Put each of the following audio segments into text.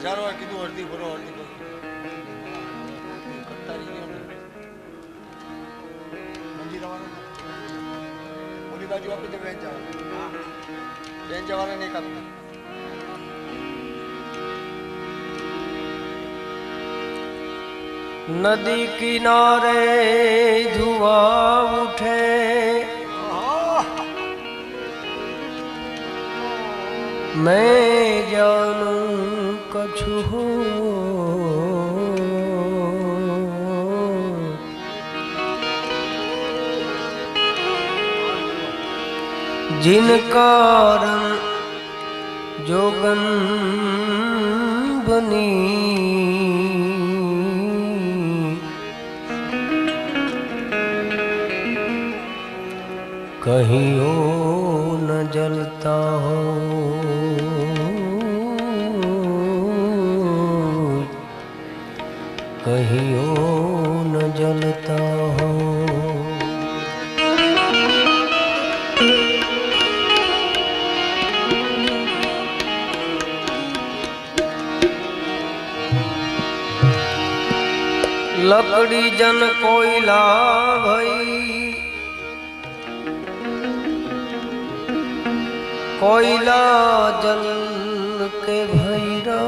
હજારો વાર કીધું અડધી ભરો અડધી ભરો કરતા રહી ગયો મંજી જવાનું ઓલી બાજુ આપી દે બેન જવાના નહીં કાપતા नदी किनारे धुआं उठे मैं जानूं कछु हो जिन कारण जोगन बनी कहीं ओ न जलता हो कहीं ओ न जलता हो लकड़ी जन कोयला भई कोयला जल के भैरा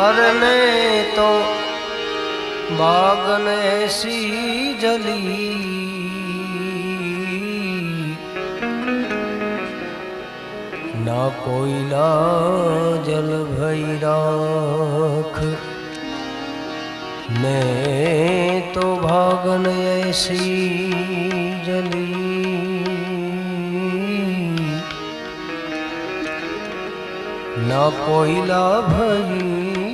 अरे मैं तो बागन ऐसी जली ना कोयला जल भैराख मैं तो भागन ऐसी जली ना कोयला भईनरा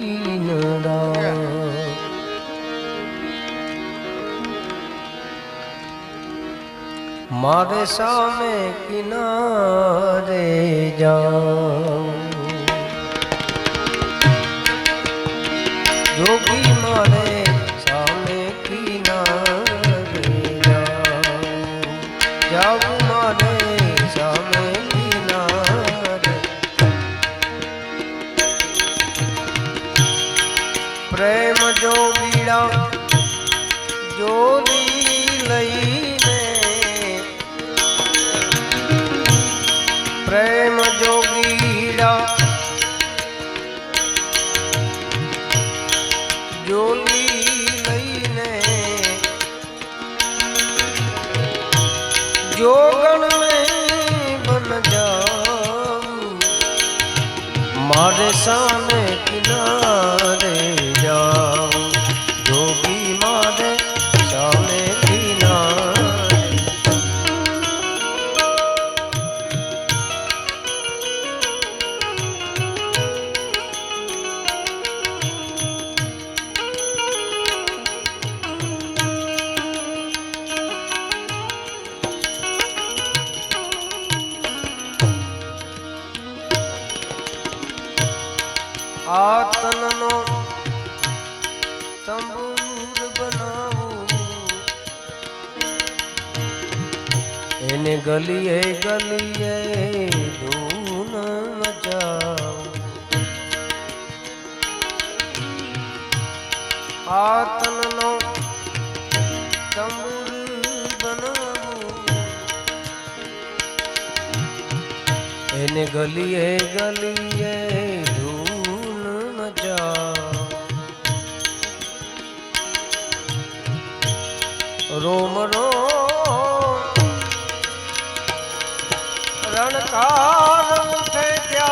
मारे सामे किनारे जाऊं जोगी मारे सामे किनारे जाऊं मारे सामे किनारे प्रेम जोगीड़ा जोड़ी लईने प्रेम जोगीड़ा जोली लईने जोगन में बन जाऊं मारे सामने किनारे जाऊं जोगी मारे सामने किनारे આતનનો તંબૂર બનાવું એને ગલીએ ગલીએ ધૂન મચાવું આતનનો તંબૂર બનાવું એને ગલીએ ગલીએ रोम रोम रणकार उठे क्या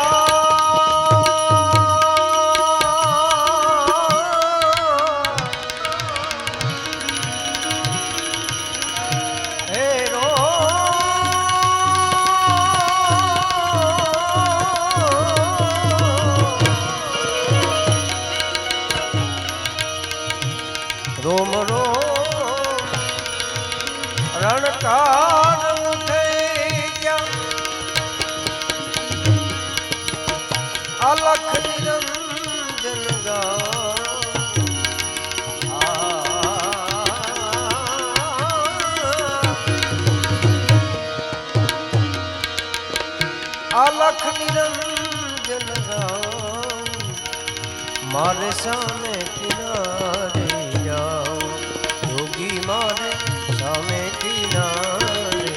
हे रोम रोम रणकार उठे क्या अलख निरंजन गा आलख निरंजन राम मारे सामे किनारे जाओ योगी मारे सामे किनारे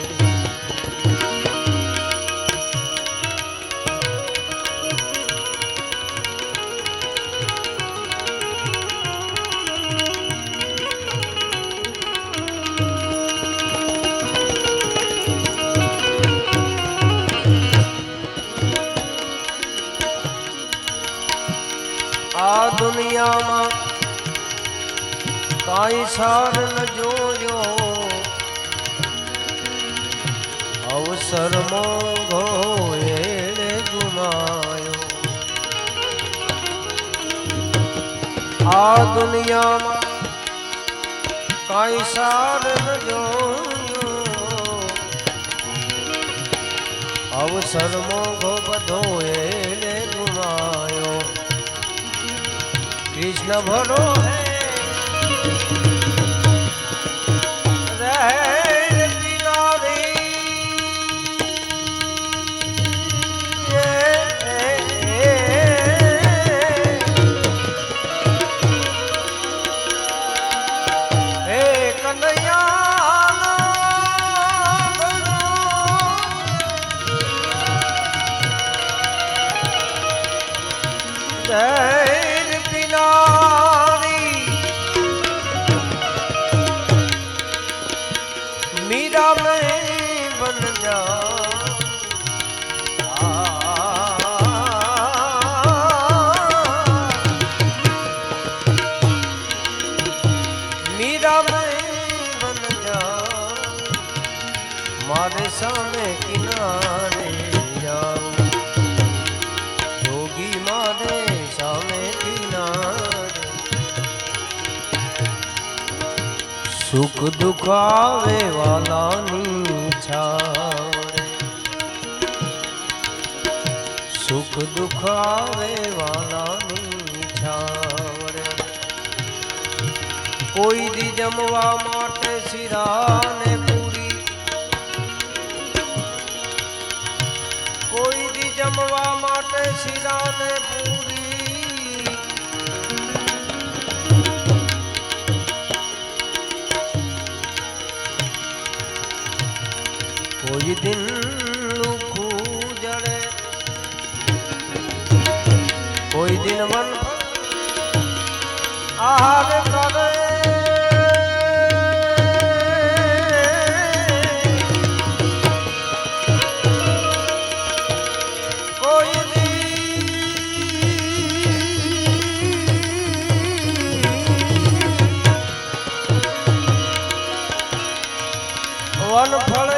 आ दुनिया में काई सार न जोयो अवसर मोघो एड़े गुमायो आ दुनिया में काई सार न जोयो अवसर मोघो बधो एड़े गुमायो कृष्ण भरो है रहे बिना रे हे कन्हैया मीरा में बन जा मीरा में बन जा मारे सामे किनारे जाओ योगी मारे सामे किनारे सुख दुख आवे वाला छाड़े सुख दुख आवे वाला छाड़े कोई दी जमवा माटे सिराने पूरी कोई दी जमवा माटे सिराने पूरी कोई दिन लुखू जड़े कोई दिन मन आहार करे कोई वन फल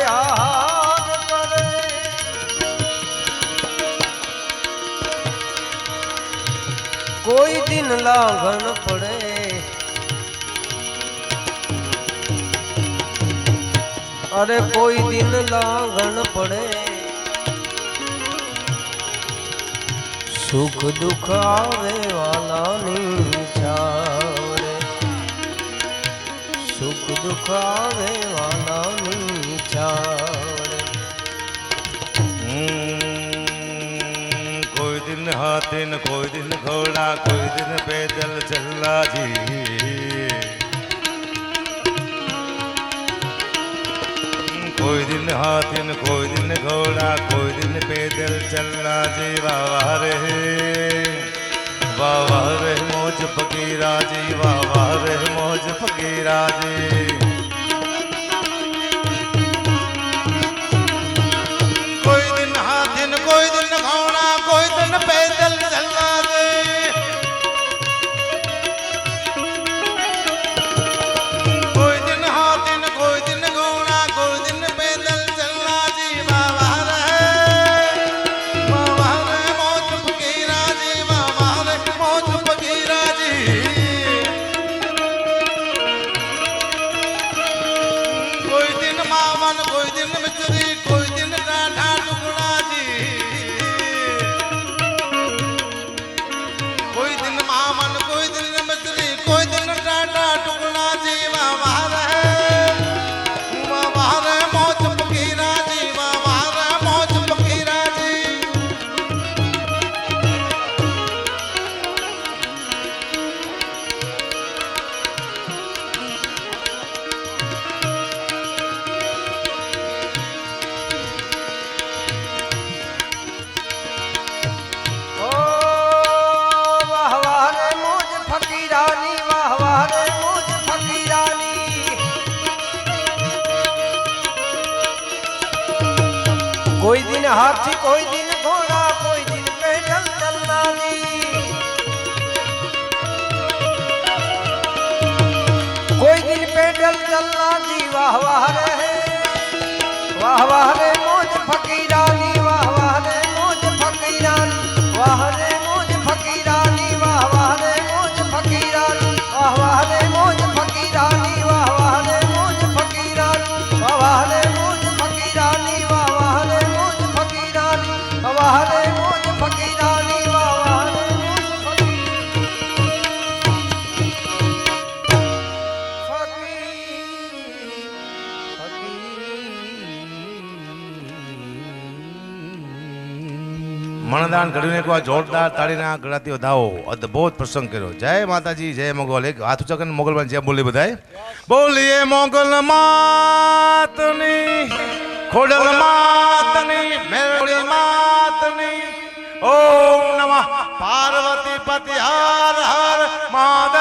कोई दिन लांघन पड़े अरे कोई दिन लांघन पड़े सुख दुख आवे वाला छाड़े सुख दुख आवे वाला छाड़े कोई दिन हाथी न कोई दिन घोड़ा कोई दिन पैदल चला जी कोई दिन हाथी न कोई दिन घोड़ा कोई दिन पैदल चला जी वाह रे मौज फकीरा जी वाह रे मौज फकीरा जी कोई दिन हाथी न कोई दिन घोड़ा कोई दिन पैदल चला दे कोई दिन हाथी न कोई दिन घोड़ा कोई दिन पैदल चला जी बाबा रे मौज फकीरा जी बाबा रे मौज फकीरा जी हाथी कोई दिन घोड़ा कोई दिन पैदल चलना जी। कोई दिन पैदल चलना जी वाह वाह रे मौज फकीरानी वाह वाह रे मौज फकीरानी वाह रे मौज फकीरानी वाह वाह रे मौज फकीरानी वाह वाह रे मौज फकीरानी वाह वाह रे मौज फकीरानी वाह वाह रे मौज फकीरानी वाह वाह रे मौज फकीरानी वाह वाह रे मौज फकीरानी वाह वाह रे મણદાન ઘડીને કો જોરદાર તાળીના ગળાથી વધાવો અદ્ભુત પ્રસંગ કર્યો જય માતાજી જય મોગલ એક હાથ ઊંચા કરીને મોગલમાં જય બોલી બધાય બોલીએ મોગલ માતની ખોડલ માતની મેરડી માતની ઓમ નમઃ પાર્વતી પતિ હર હર મહાદેવ